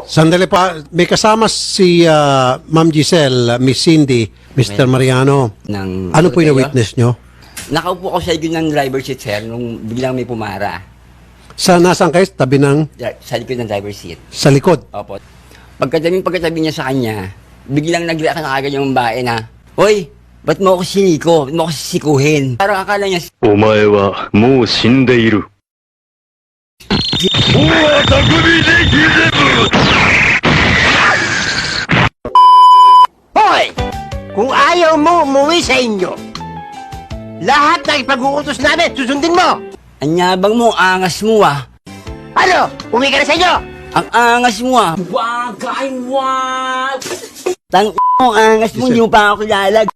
Sandali pa, may kasama si Ma'am Giselle, Miss Cindy, Mr. Mariano. Ano po yung witness nyo? Nakaupo ako sa likod ng driver seat, sir, nung biglang may pumara. Nasaan kayo? Tabi ng? Sa likod ng driver seat. Sa likod? Opo. Pagkatabi niya sa kanya, biglang nag-react na agad yung babae na, "Hoy, ba't mo ako siniko? Ba't mo ako sisikuhin?" Parang akala niya, お前はもう死んでいる。Hoy! Kung ayaw mo umuwi sa inyo, lahat ng ipag-uutos namin, susundin mo! "Anyabang mo, angas mo ah. Ano? Uwi ka na sa inyo! Ang angas mo ah. Wag, wag! Tang mo, angas mo, hindi mo pa ako lalag."